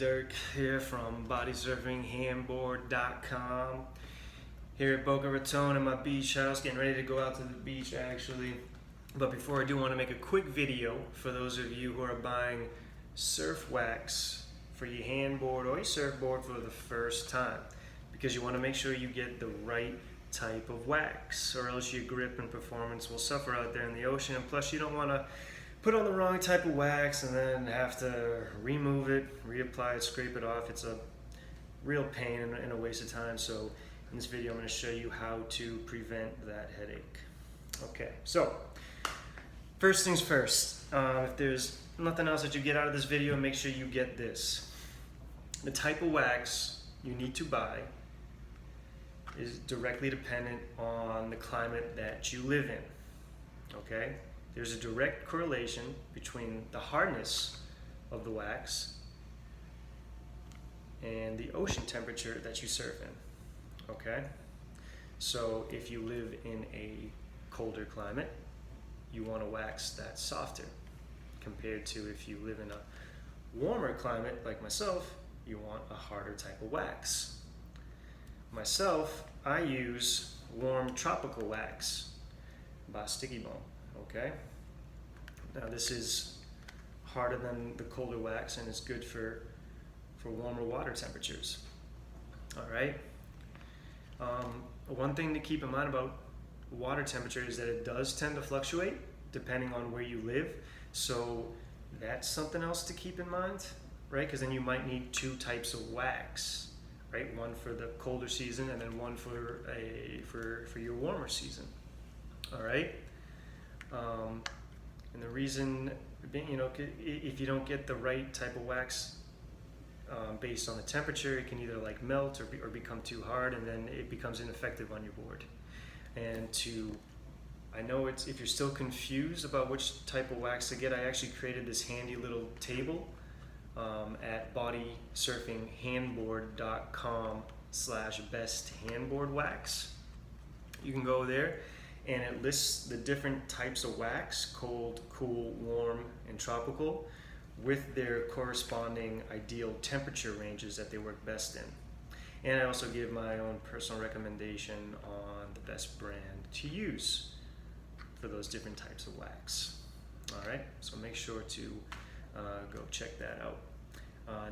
Dirk here from bodysurfinghandboard.com. Here at Boca Raton in my beach house, getting ready to go out to the beach actually. But before I do, want to make a quick video for those of you who are buying surf wax for your handboard or your surfboard for the first time, because you want to make sure you get the right type of wax, or else your grip and performance will suffer out there in the ocean. And plus, you don't want to put on the wrong type of wax and then have to remove it, reapply it, scrape it off. It's a real pain and a waste of time. So in this video, I'm going to show you how to prevent that headache. Okay, so first things first, if there's nothing else that you get out of this video, make sure you get this. The type of wax you need to buy is directly dependent on the climate that you live in, okay? There's a direct correlation between the hardness of the wax and the ocean temperature that you surf in, okay? So if you live in a colder climate, you want a wax that's softer compared to if you live in a warmer climate like myself, you want a harder type of wax. Myself, I use warm tropical wax by Sticky Bone. Okay, now this is harder than the colder wax and it's good for warmer water temperatures. All right. One thing to keep in mind about water temperature is that it does tend to fluctuate depending on where you live. So that's something else to keep in mind, right? Because then you might need two types of wax, right? One for the colder season and then one for your warmer season. All right. And the reason, if you don't get the right type of wax based on the temperature, it can either like melt or become too hard, and then it becomes ineffective on your board. And I know if you're still confused about which type of wax to get, I actually created this handy little table at bodysurfinghandboard.com/besthandboardwax. You can go there and it lists the different types of wax: cold, cool, warm, and tropical, with their corresponding ideal temperature ranges that they work best in. And I also give my own personal recommendation on the best brand to use for those different types of wax. All right, so make sure to go check that out.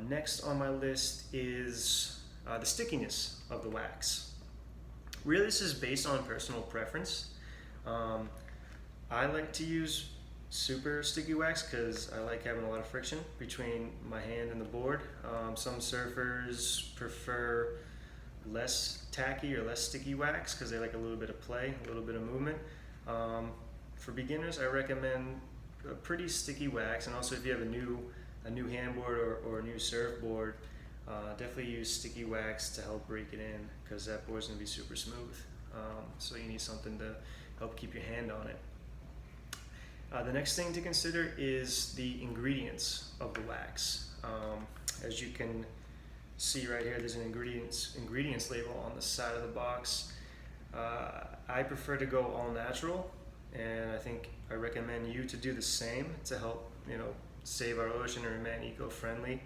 Next on my list is the stickiness of the wax. Really, this is based on personal preference. I like to use super sticky wax because I like having a lot of friction between my hand and the board. Some surfers prefer less tacky or less sticky wax because they like a little bit of play, a little bit of movement. For beginners, I recommend a pretty sticky wax, and also if you have a new handboard or a new surfboard, definitely use sticky wax to help break it in, because that board's going to be super smooth. So you need something to help keep your hand on it. The next thing to consider is the ingredients of the wax. As you can see right here, there's an ingredients label on the side of the box. I prefer to go all natural, and I recommend you to do the same to help save our ocean and remain eco-friendly.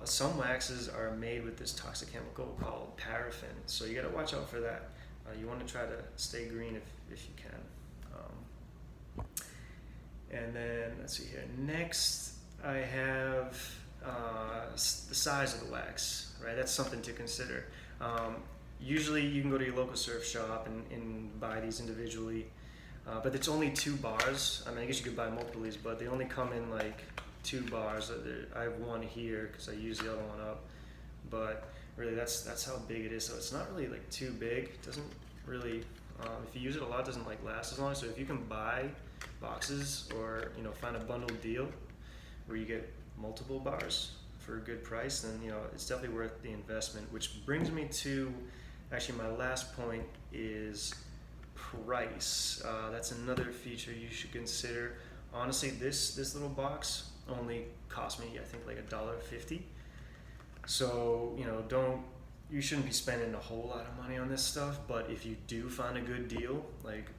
Some waxes are made with this toxic chemical called paraffin, so you got to watch out for that. You want to try to stay green if you can. And then let's see here. Next, I have the size of the wax. Right, that's something to consider. Usually, you can go to your local surf shop and buy these individually, but it's only 2 bars. I mean, I guess you could buy multiple of these, but they only come in like 2 bars. I have one here because I use the other one up, but really that's how big it is. So it's not really like too big. It doesn't really, if you use it a lot, it doesn't like last as long. So if you can buy boxes or find a bundled deal where you get multiple bars for a good price, then it's definitely worth the investment. Which brings me to actually my last point is price. That's another feature you should consider. Honestly, this little box only cost me, I think, like $1.50. So you shouldn't be spending a whole lot of money on this stuff. But if you do find a good deal, like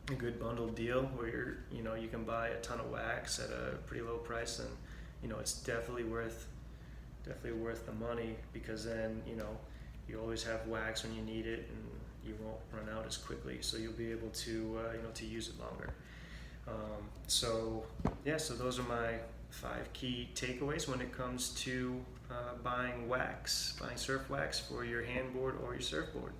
a good bundled deal where you can buy a ton of wax at a pretty low price, then it's definitely worth definitely worth the money, because then you always have wax when you need it, and you won't run out as quickly, so you'll be able to to use it longer. So those are my 5 key takeaways when it comes to buying surf wax for your handboard or your surfboard.